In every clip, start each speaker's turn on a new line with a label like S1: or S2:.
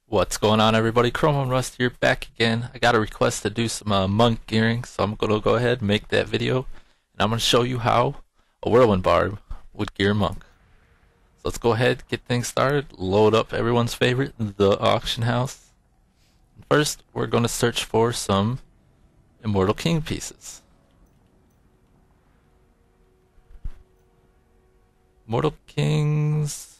S1: What's going on, everybody? Chrome and Rust here, back again. I got a request to do some monk gearing, so I'm going to go ahead and make that video. And I'm going to show you how a Whirlwind barb would gear monk. So let's go ahead, get things started, load up everyone's favorite, the auction house. First, we're going to search for some Immortal King pieces. Immortal King's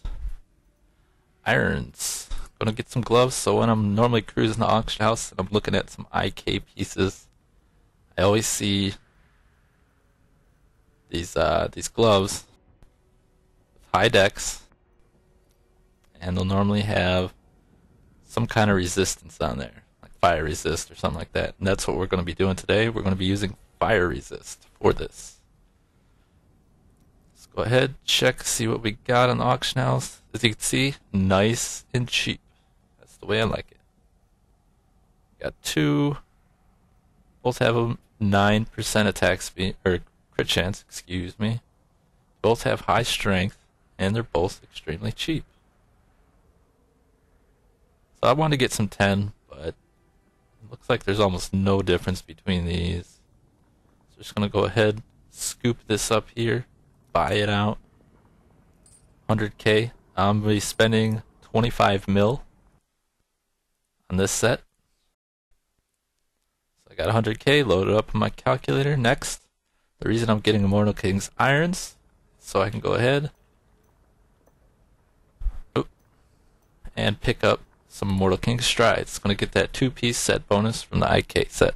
S1: irons. Gonna get some gloves, so when I'm normally cruising the auction house and I'm looking at some IK pieces, I always see these gloves with high decks, and they'll normally have some kind of resistance on there, like fire resist or something like that. And that's what we're gonna be doing today. We're gonna be using fire resist for this. Let's go ahead, check, see what we got on the auction house. As you can see, nice and cheap. That's the way I like it. Got two. Both have a 9% attack speed, or crit chance, excuse me. Both have high strength, and they're both extremely cheap. So I wanted to get some 10, but it looks like there's almost no difference between these. So just gonna go ahead, scoop this up here, buy it out. 100k. I'm gonna be spending 25 mil on this set. So I got 100k loaded up in my calculator. Next, the reason I'm getting Immortal King's irons, so I can go ahead and pick up some Immortal King strides. Gonna get that 2-piece set bonus from the IK set.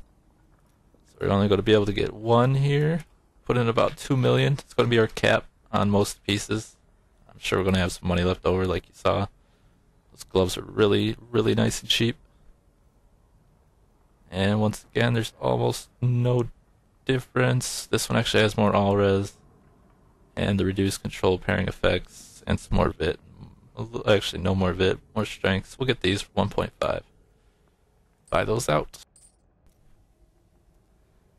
S1: So we're only gonna be able to get one here. Put in about 2 million. It's gonna be our cap on most pieces. I'm sure we're gonna have some money left over, like you saw. Those gloves are really, really nice and cheap. And once again, there's almost no difference. This one actually has more all-res and the reduced control pairing effects and some more vit. Actually, no more vit, more strength. So we'll get these for 1.5. Buy those out.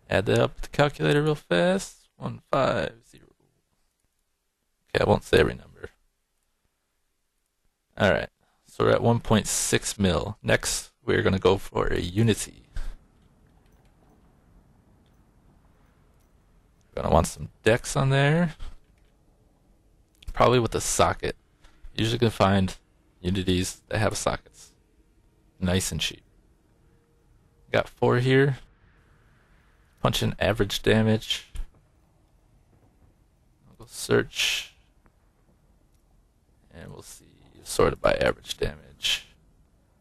S1: Add that up to the calculator real fast. 150. Okay, I won't say every number. Alright, so we're at 1.6 mil. Next, we're going to go for a Unity. We're going to want some decks on there. Probably with a socket. Usually going to find Unities that have sockets. Nice and cheap. Got 4 here. Punch in average damage. I'll go search. And we'll see, sorted by average damage.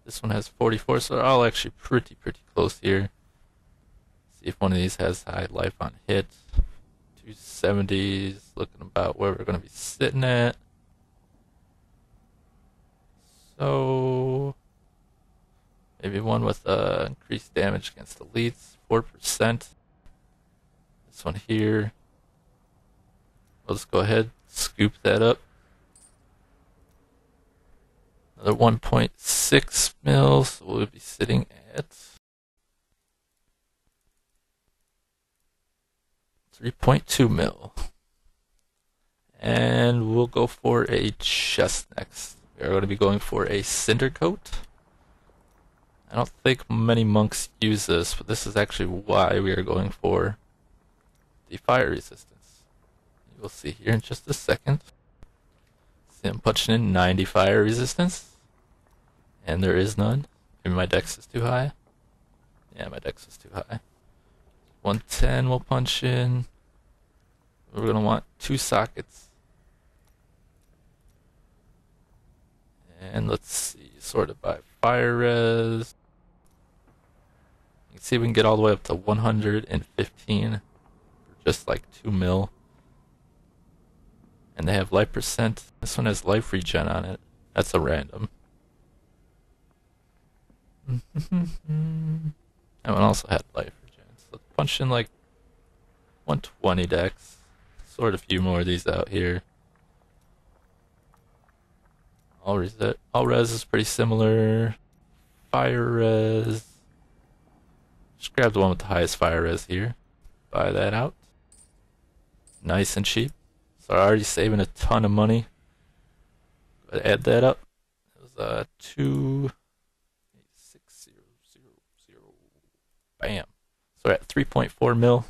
S1: This one has 44, so they're all actually pretty close here. See if one of these has high life on hit. 270s, looking about where we're going to be sitting at. So maybe one with increased damage against elites, 4%. This one here. We'll just go ahead, scoop that up. Another 1.6 mil, so we'll be sitting at 3.2 mil. And we'll go for a chest next. We are going to be going for a cinder coat. I don't think many monks use this, but this is actually why we are going for the fire resistance. You will see here in just a second. See, I'm punching in 90 fire resistance. And there is none. Maybe my dex is too high. Yeah, my dex is too high. 110 we'll punch in. We're going to want 2 sockets. And let's see, sorted by fire res. You can see we can get all the way up to 115 for just like 2 mil. And they have life percent. This one has life regen on it. That's a random. That one also had life regen. So let's punch in like 120 decks. Sort a few more of these out here. All res is pretty similar. Fire res. Just grab the one with the highest fire res here. Buy that out. Nice and cheap. So I'm already saving a ton of money. But add that up. It was 2 0. Bam. So we're at 3.4 mil.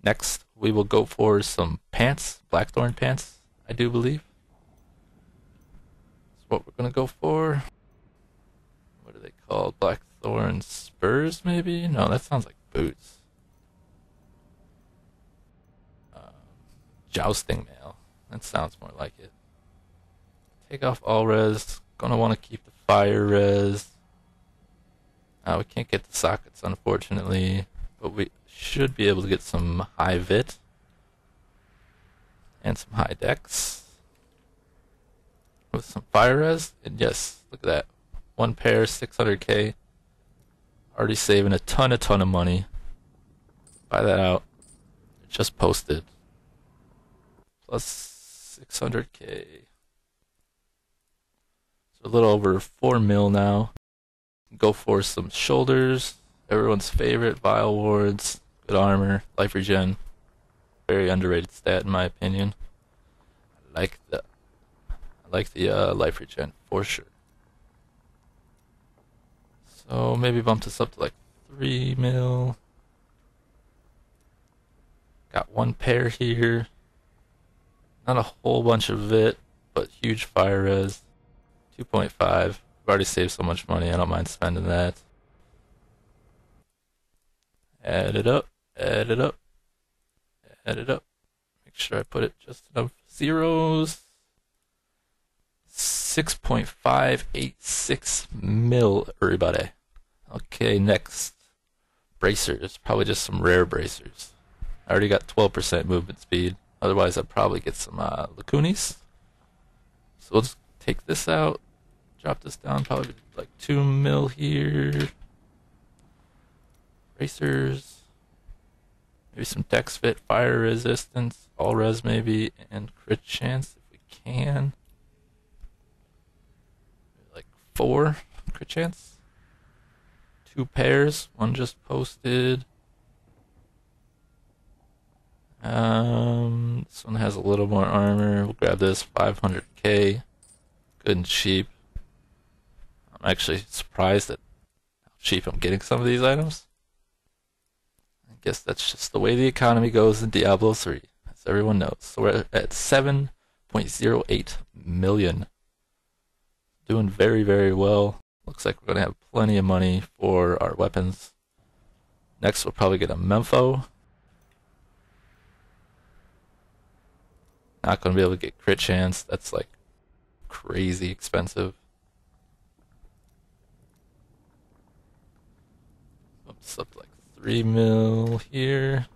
S1: Next, we will go for some pants, blackthorn pants, I do believe. That's what we're gonna go for. What are they called? Blackthorn spurs, maybe? No, that sounds like boots. Jousting mail. That sounds more like it. Take off all res. Gonna want to keep the fire res. We can't get the sockets, unfortunately, but we should be able to get some high vit and some high dex with some fire res. And yes, look at that. One pair, 600k. Already saving a ton of money. Buy that out. It just posted. Plus 600k. So a little over 4 mil now. Go for some shoulders. Everyone's favorite, Vile Wards. Good armor, life regen. Very underrated stat in my opinion. I like the life regen for sure. So maybe bump this up to like 3 mil. Got one pair here. Not a whole bunch of it, but huge fire res. 2.5. I've already saved so much money, I don't mind spending that. Add it up, add it up, add it up. Make sure I put it just enough zeros. 6.586 mil, everybody. Okay, next. Bracers. Probably just some rare bracers. I already got 12% movement speed. Otherwise, I'd probably get some lacunis. So we'll just take this out. Drop this down, probably like 2 mil here. Bracers. Maybe some dex fit, fire resistance, all res maybe, and crit chance if we can. Like 4 crit chance. 2 pairs, one just posted. This one has a little more armor. We'll grab this, 500k. Good and cheap. I'm actually surprised at how cheap I'm getting some of these items. I guess that's just the way the economy goes in Diablo 3, as everyone knows. So we're at 7.08 million. Doing very, very well. Looks like we're going to have plenty of money for our weapons. Next, we'll probably get a Mempho. Not going to be able to get crit chance. That's like crazy expensive. Bump this up to like 3 mil here.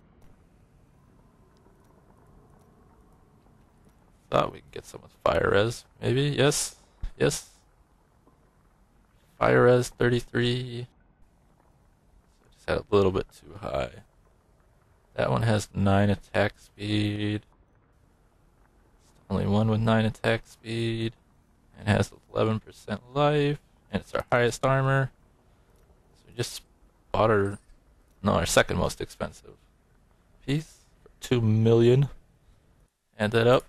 S1: Thought we could get some with fire res. Maybe? Yes? Yes? Fire res 33. Just had a little bit too high. That one has 9 attack speed. Only one with 9 attack speed. And has 11% life. And it's our highest armor. So we just bought our second most expensive piece for 2 million. Add that up.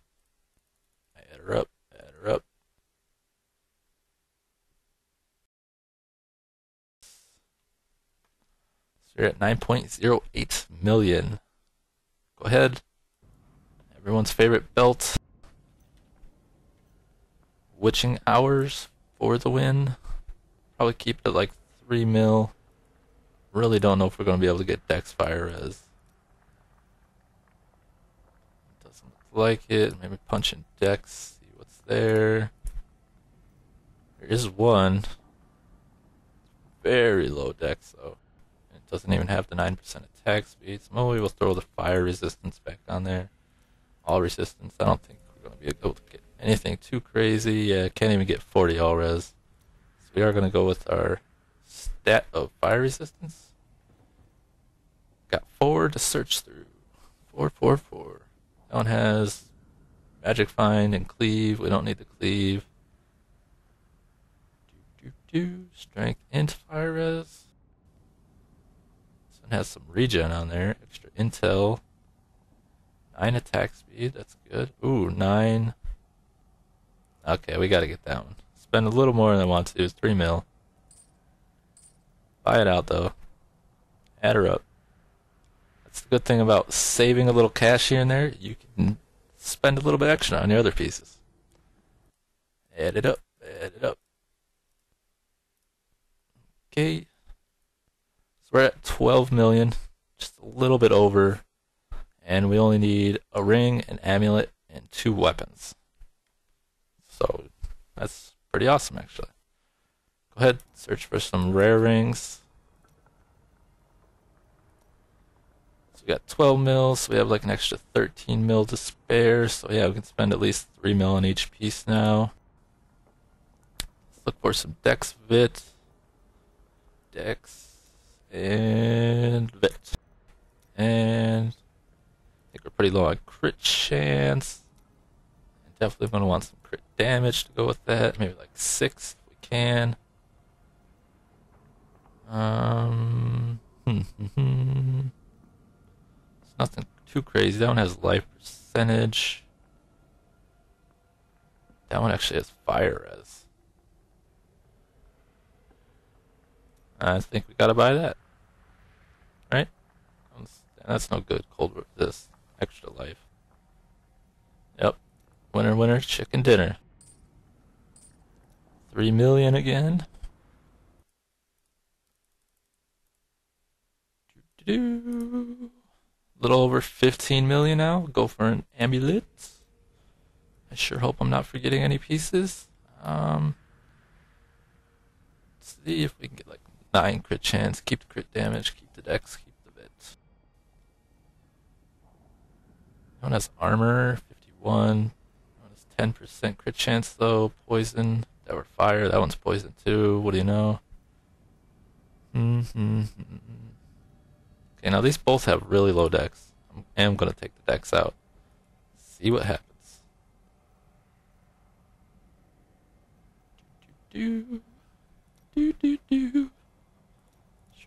S1: Add her up. Add her up. So you're at 9.08 million. Go ahead. Everyone's favorite belt. Witching Hours for the win. Probably keep it at like 3 mil. Really don't know if we're going to be able to get Dex Fire Res. Doesn't look like it. Maybe punch in Dex, see what's there. There is one. Very low Dex though. It doesn't even have the 9% attack speed. So maybe we'll throw the fire resistance back on there. All resistance. I don't think we're going to be able to get anything too crazy. Yeah, can't even get 40 all res. So we are going to go with our stat of fire resistance. Got 4 to search through. 4, 4, 4. That one has magic find and cleave. We don't need the cleave. Strength into fire res. This one has some regen on there. Extra intel. 9 attack speed. That's good. Ooh, 9. Okay, we gotta get that one. Spend a little more than I want to. It's 3 mil. Buy it out though. Add her up. That's the good thing about saving a little cash here and there. You can spend a little bit extra on your other pieces. Add it up. Add it up. Okay. So we're at 12 million. Just a little bit over. And we only need a ring, an amulet, and 2 weapons. So that's pretty awesome, actually. Go ahead, search for some rare rings. So we got 12 mil, so we have like an extra 13 mil to spare. So yeah, we can spend at least 3 mil on each piece now. Let's look for some Dex Vit. Dex and Vit. And I think we're pretty low on crit chance. Definitely going to want some crit damage to go with that. Maybe like 6 if we can. It's nothing too crazy. That one has life percentage. That one actually has fire res. I think we gotta buy that. Right? That's no good. Cold resist. Extra life. Yep. Winner, winner, chicken dinner. 3 million again. Little over 15 million now. Go for an amulet. I sure hope I'm not forgetting any pieces. Let's see if we can get like 9 crit chance. Keep the crit damage. Keep the dex. Keep the bit. That one has armor. 51. 10% crit chance though. Poison. That were fire. That one's poison too. What do you know? Okay, now these both have really low dex. I am gonna take the dex out. See what happens. Sure,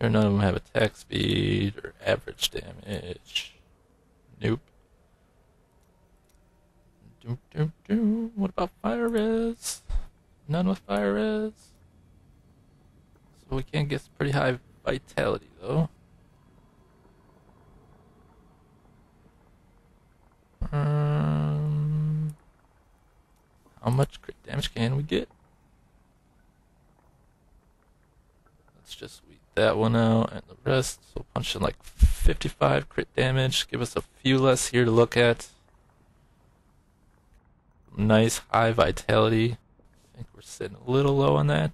S1: none of them have attack speed or average damage. Nope. What about fire res? None with fire res. So we can get pretty high vitality though. How much crit damage can we get? Let's just weed that one out and the rest. So punch in like 55 crit damage. Give us a few less here to look at. Nice high vitality. I think we're sitting a little low on that.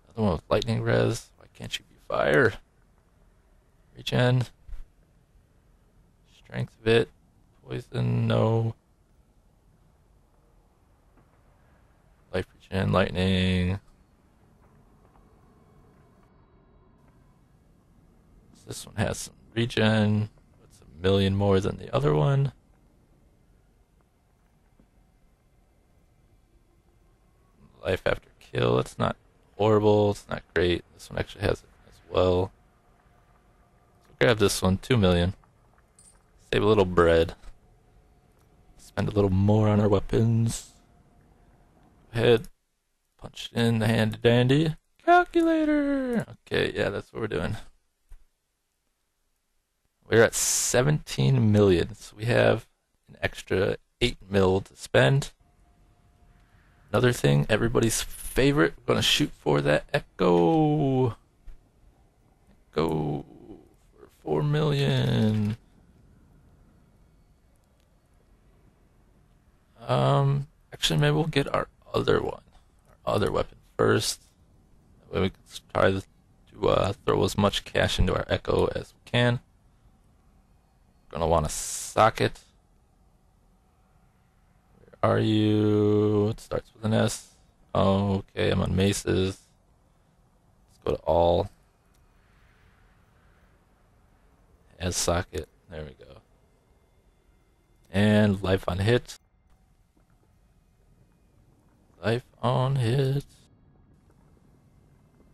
S1: Another one with lightning res. Why can't you be fire? Regen. Strength of it. Poison, no. Life regen, lightning. This one has some regen. It's 1,000,000 more than the other one. Life after kill. It's not horrible. It's not great. This one actually has it as well. So grab this one. 2 million. Save a little bread. Spend a little more on our weapons. Go ahead. Punch it in the handy dandy. Calculator! Okay, yeah, that's what we're doing. We're at 17 million. So we have an extra 8 mil to spend. Another thing, everybody's favorite. We're going to shoot for that Echo. Echo for 4 million. Actually, maybe we'll get our other one, our other weapon first. That way we can try to throw as much cash into our Echo as we can. We're gonna want a socket. Where are you? It starts with an S. Oh, okay, I'm on maces. Let's go to all. As socket. There we go. And life on hit. Life on hit. I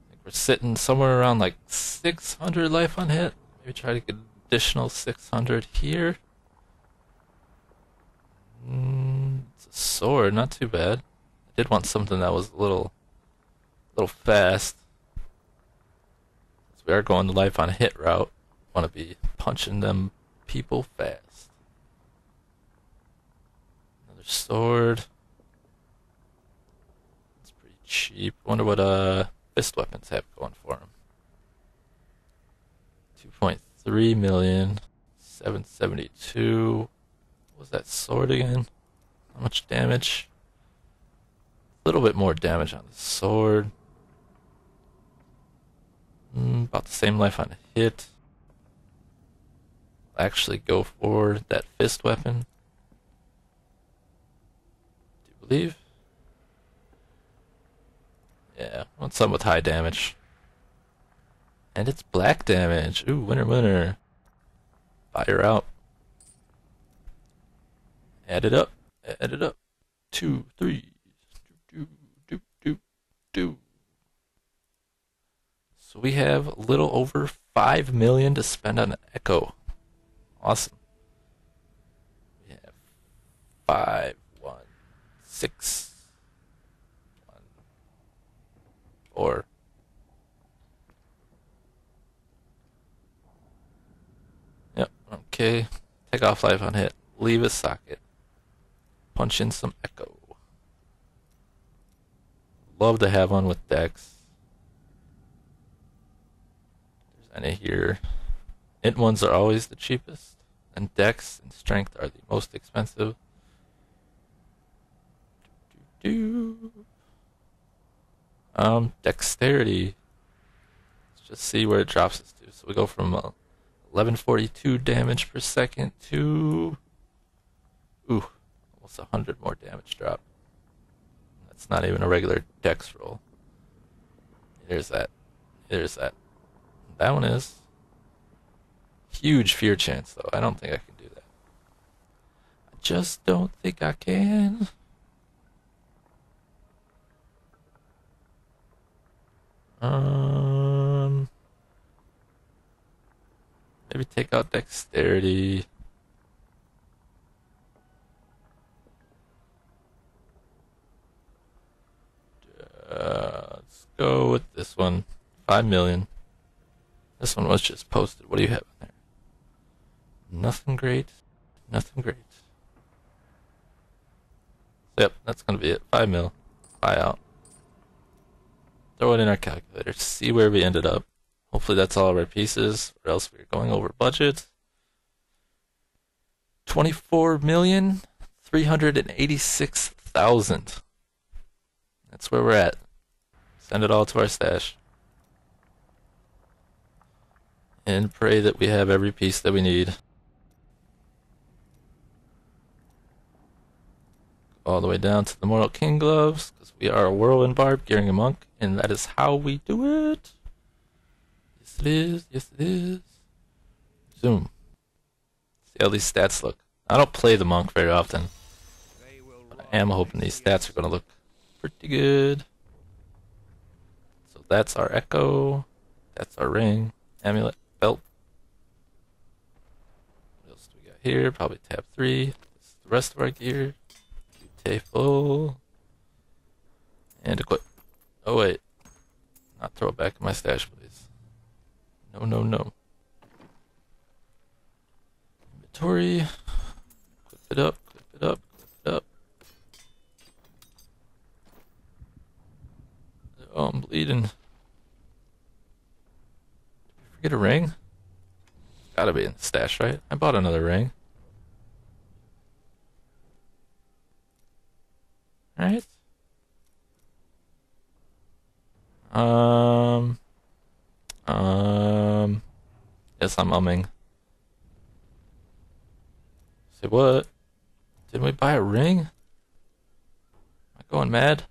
S1: think we're sitting somewhere around like 600 life on hit. Maybe try to get an additional 600 here. It's a sword, not too bad. I did want something that was a little fast. So we are going the life on hit route. Want to be punching them people fast. Another sword. It's pretty cheap. Wonder what fist weapons have going for them. 2.3 million. 772. What was that sword again? How much damage? A little bit more damage on the sword. About the same life on hit. I'll actually go for that fist weapon. Do you believe? Yeah, I want some with high damage. And it's black damage. Ooh, winner, winner. Fire out. Add it up. Add it up. 2, 3. Do. So we have a little over 5 million to spend on an Echo. Awesome. We have 5, 1, 6, 1, 4. Yep, okay. Take off life on hit. Leave a socket. Punch in some Echo. Love to have one with Dex. If there's any here. Int ones are always the cheapest, and Dex and Strength are the most expensive. Dexterity. Let's just see where it drops us to. So we go from 1142 damage per second to almost 100 more damage drop. That's not even a regular Dex roll. There's that. There's that. That one is. Huge fear chance, though. I don't think I can do that. I just don't think I can. Maybe take out dexterity. Let's go with this one. 5 million. This one was just posted. What do you have in there? Nothing great. Nothing great. So, yep, that's gonna be it. 5 mil. Buy out. Throw it in our calculator. See where we ended up. Hopefully that's all of our pieces, or else we're going over budget. 24,386,000. That's where we're at. Send it all to our stash. And pray that we have every piece that we need. All the way down to the Mortal King gloves, because we are a Whirlwind Barb gearing a monk, and that is how we do it. Yes it is, yes it is. Zoom. See how these stats look. I don't play the monk very often, but I am hoping these stats are going to look pretty good. So that's our Echo, that's our ring, amulet, belt. What else do we got here? Probably tab 3. This is the rest of our gear. Full. And equip. Oh wait. Not throw it back in my stash, please. No, no, no. Inventory. Clip it up, clip it up, clip it up. Oh, I'm bleeding. Did we forget a ring? Gotta be in the stash, right? I bought another ring. Right? Yes, I'm umming. Say what? Didn't we buy a ring? Am I going mad?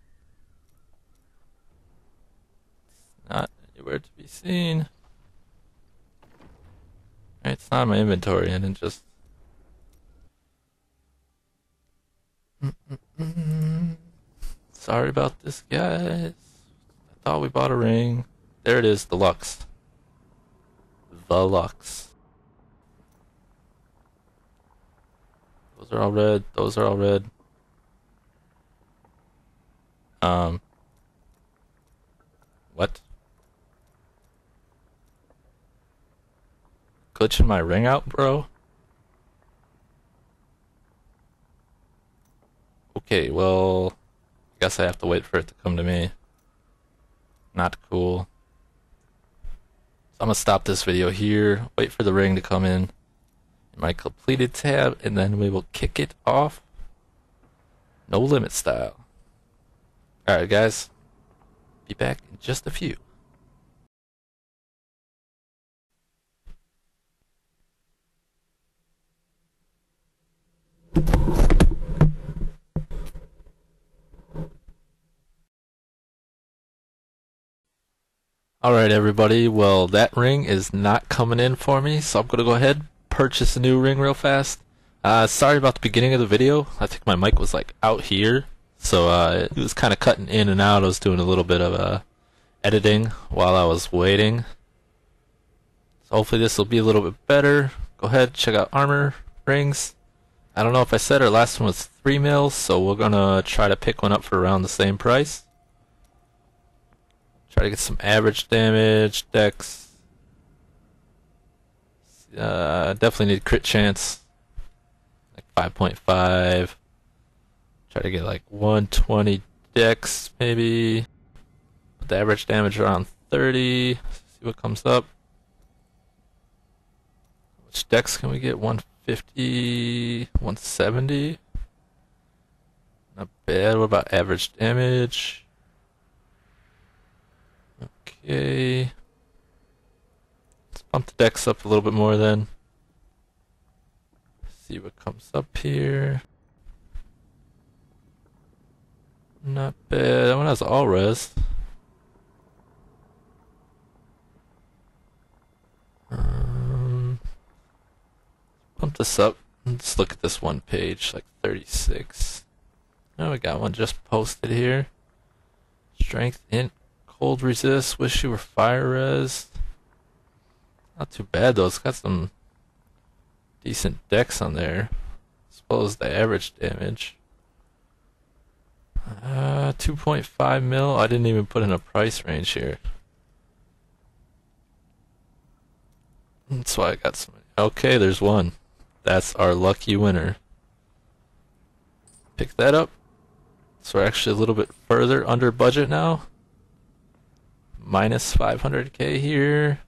S1: It's not anywhere to be seen. Right, it's not in my inventory, and it just... Sorry about this, guys. I thought we bought a ring. There it is, the Lux. The Lux. Those are all red. Those are all red. What? glitching my ring out, bro? Okay, well, I guess I have to wait for it to come to me. Not cool. So I'm gonna stop this video here, wait for the ring to come in my completed tab, and then we will kick it off. No limit style. Alright guys, be back in just a few. Alright everybody, well that ring is not coming in for me, so I'm gonna go ahead, purchase a new ring real fast. Sorry about the beginning of the video. I think my mic was like out here, so it was kind of cutting in and out. I was doing a little bit of editing while I was waiting. So hopefully this will be a little bit better. Go ahead, check out armor rings. I don't know if I said our last one was 3 mils, so we're gonna try to pick one up for around the same price. Try to get some average damage, dex. Definitely need crit chance, like 5.5. Try to get like 120 dex, maybe. Put the average damage around 30. See what comes up. Which dex can we get? 150, 170. Not bad. What about average damage? Okay. Let's bump the dex up a little bit more then. See what comes up here. Not bad. That one has all res. Bump this up. Let's look at this one page, like 36. Oh, we got one just posted here. Strength int. Cold resist, wish you were fire res. Not too bad though, it's got some decent dex on there. As well as the average damage. 2.5 mil. I didn't even put in a price range here. That's why I got some. Okay, there's one. That's our lucky winner. Pick that up. So we're actually a little bit further under budget now. Minus 500k here.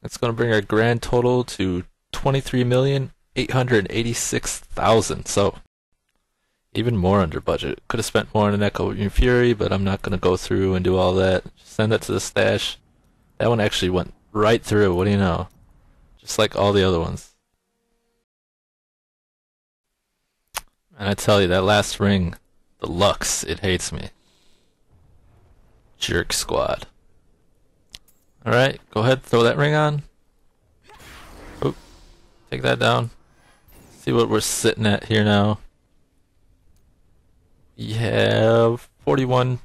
S1: It's going to bring our grand total to 23,886,000. So even more under budget. Could have spent more on an Echo Fury, but I'm not going to go through and do all that. Just send that to the stash. That one actually went right through. What do you know? Just like all the other ones. And I tell you, that last ring, the Lux, it hates me. Jerk squad. Alright, go ahead, throw that ring on. Oop, take that down. See what we're sitting at here now. We have 41%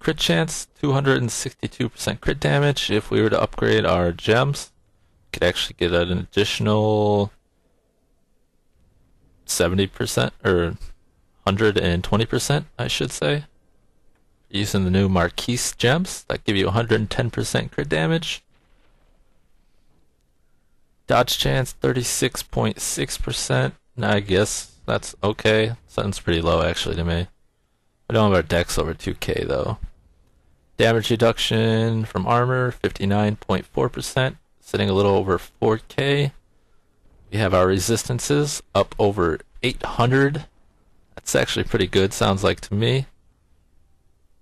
S1: crit chance, 262% crit damage. If we were to upgrade our gems, we could actually get an additional 70% or 120%, I should say. Using the new Marquise gems that give you 110% crit damage. Dodge chance 36.6%. I guess that's okay. Sounds pretty low actually to me. We don't have our dex over 2k though. Damage reduction from armor 59.4%, sitting a little over 4k. We have our resistances up over 800. That's actually pretty good, sounds like to me.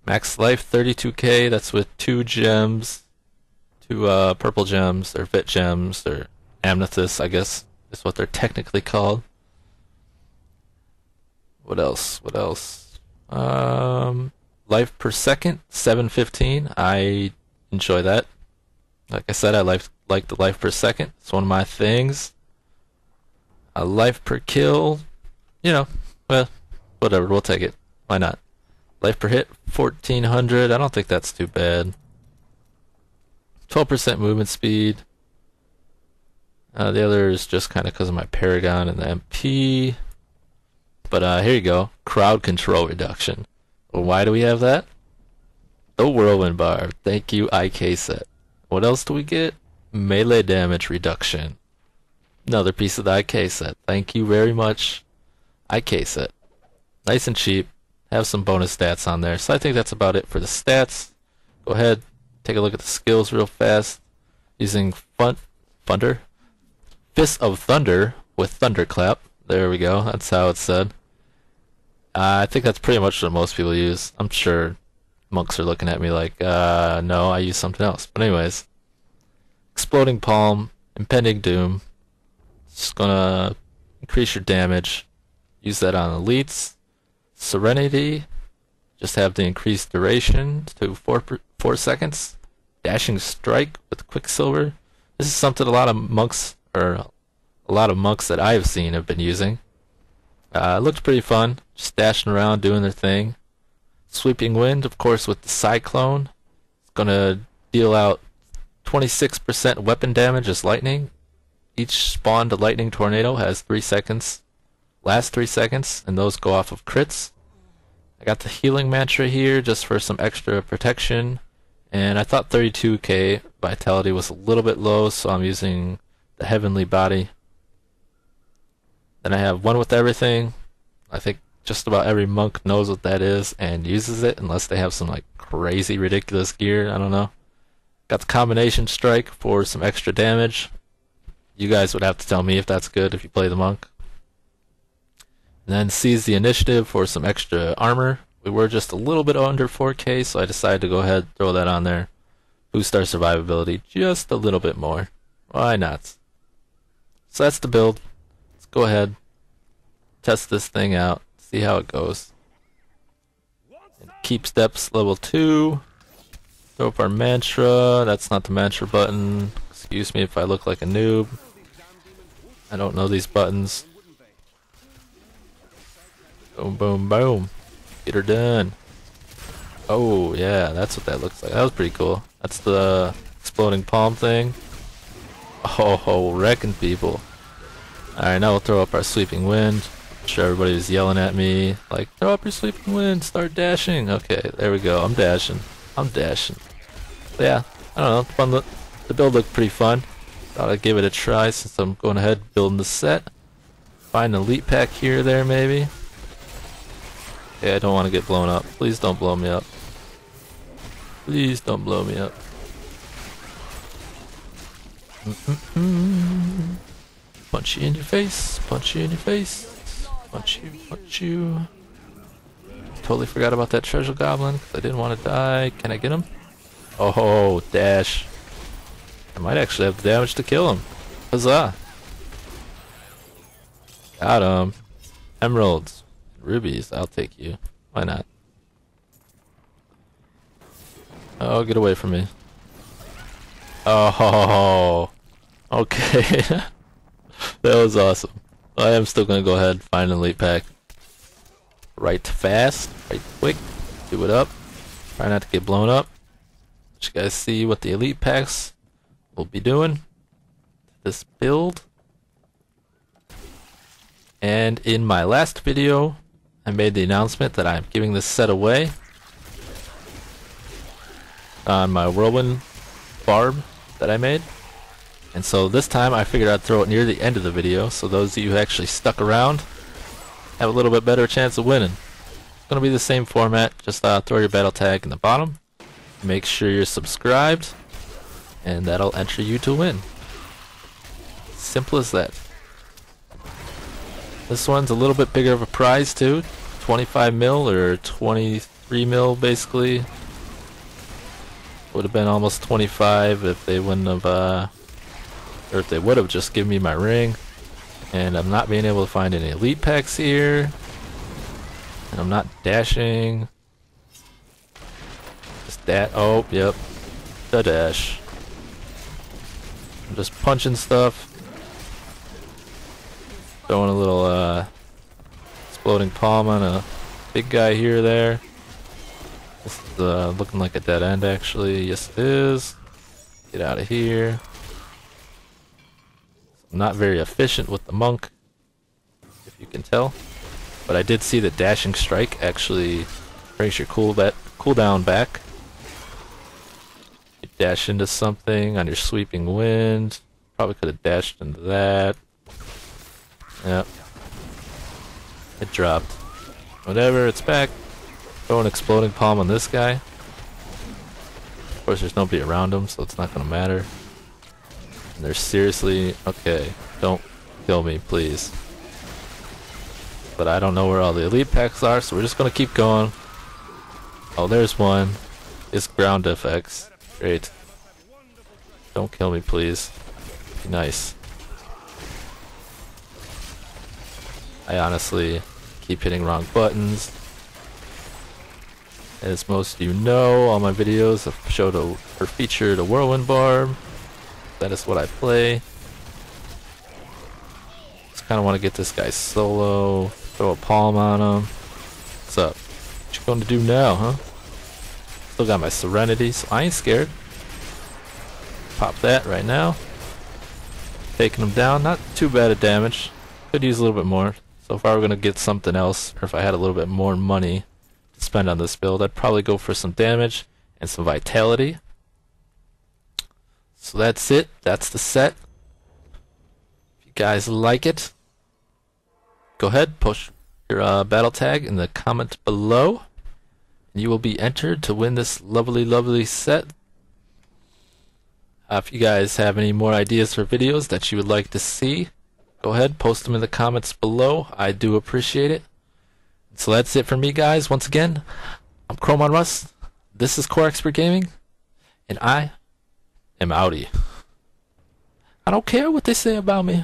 S1: Max life 32k, that's with 2 gems. 2 purple gems, or Vit gems, or amethysts, I guess is what they're technically called. What else? What else? Life per second, 715. I enjoy that. Like I said, I like the life per second. It's one of my things. A life per kill, you know, well, whatever, we'll take it. Why not? Life per hit, 1400. I don't think that's too bad. 12% movement speed. The other is just kind of because of my Paragon and the MP. But here you go. Crowd control reduction. Well, why do we have that? The Whirlwind bar. Thank you, IK set. What else do we get? Melee damage reduction. Another piece of the IK set. Thank you very much, IK set. Nice and cheap. Have some bonus stats on there. So I think that's about it for the stats. Go ahead, take a look at the skills real fast. Using Thunder. Fist of Thunder with Thunderclap. There we go. That's how it's said. I think that's pretty much what most people use. I'm sure monks are looking at me like, no, I use something else. But anyways, Exploding Palm, Impending Doom. Just gonna increase your damage. Use that on elites. Serenity, just have the increased duration to 4 seconds. Dashing Strike with Quicksilver. This is something a lot of monks that I have seen have been using. It looked pretty fun, just dashing around doing their thing. Sweeping Wind, of course, with the Cyclone. It's gonna deal out 26% weapon damage as lightning. Each spawned lightning tornado has 3 seconds. Last 3 seconds, and those go off of crits. I got the healing mantra here just for some extra protection, and I thought 32k vitality was a little bit low, so I'm using the heavenly body. Then I have one with everything. I think just about every monk knows what that is and uses it, unless they have some like crazy ridiculous gear. I don't know. Got the combination strike for some extra damage. You guys would have to tell me if that's good if you play the monk. And then seize the initiative for some extra armor. We were just a little bit under 4k, so I decided to go ahead and throw that on there. Boost our survivability just a little bit more. Why not? So that's the build. Let's go ahead, test this thing out, see how it goes. And keep steps level 2. Throw up our mantra. That's not the mantra button. Excuse me if I look like a noob. I don't know these buttons. Boom, boom, boom. Get her done. Oh, yeah, that's what that looks like. That was pretty cool. That's the exploding palm thing. Oh, wrecking people. Alright, now we'll throw up our sweeping wind. I'm sure everybody was yelling at me, like, throw up your sweeping wind, start dashing. Okay, there we go. I'm dashing. But yeah, I don't know. The build looked pretty fun. Thought I'd give it a try since I'm going ahead building the set. Find an elite pack here or there, maybe. Okay, I don't want to get blown up. Please don't blow me up. Please don't blow me up. Punch you in your face. Punch you in your face. Punch you. Punch you. Totally forgot about that treasure goblin because I didn't want to die. Can I get him? Oh, dash. I might actually have the damage to kill him. Huzzah. Got him. Emeralds. Rubies. I'll take you. Why not? Oh, get away from me. Oh, okay. That was awesome. I am still gonna go ahead and find an elite pack. Right fast, right quick, do it up. Try not to get blown up. Let you guys see what the elite packs will be doing. This build. And in my last video, I made the announcement that I'm giving this set away on my Whirlwind barb that I made. And so this time I figured I'd throw it near the end of the video, so those of you who actually stuck around have a little bit better chance of winning. It's going to be the same format, just throw your battle tag in the bottom, make sure you're subscribed, and that'll enter you to win. Simple as that. This one's a little bit bigger of a prize too, 25 mil or 23 mil basically. Would have been almost 25 if they wouldn't have, or if they would have just given me my ring. And I'm not being able to find any elite packs here. And I'm not dashing. Just oh, yep. The dash. I'm just punching stuff. Throwing a little, exploding palm on a big guy here or there. This is looking like a dead end actually. Yes it is. Get out of here. I'm not very efficient with the monk, if you can tell. But I did see that dashing strike actually brings your cooldown back. dash into something on your sweeping wind. Probably could have dashed into that. Yep. It dropped. Whatever, it's back. Throw an exploding palm on this guy. Of course, there's nobody around him, so it's not gonna matter. And they're seriously... Okay, don't kill me, please. But I don't know where all the elite packs are, so we're just gonna keep going. Oh, there's one. It's ground FX. Great. Don't kill me, please. Be nice. I honestly keep hitting wrong buttons. As most of you know, all my videos have showed or featured a Whirlwind barb. That is what I play. Just kind of want to get this guy solo. Throw a palm on him. What's up? What you going to do now, huh? Still got my Serenity, so I ain't scared. Pop that right now. Taking him down. Not too bad at damage. Could use a little bit more. So if I were going to get something else, or if I had a little bit more money to spend on this build, I'd probably go for some damage and some vitality. So that's it. That's the set. If you guys like it, go ahead, post your battle tag in the comment below. And you will be entered to win this lovely, lovely set. If you guys have any more ideas for videos that you would like to see, go ahead, post them in the comments below. I do appreciate it. So that's it for me, guys. Once again, I'm Chrome on Rust. This is Core Expert Gaming, and I am outie. I don't care what they say about me.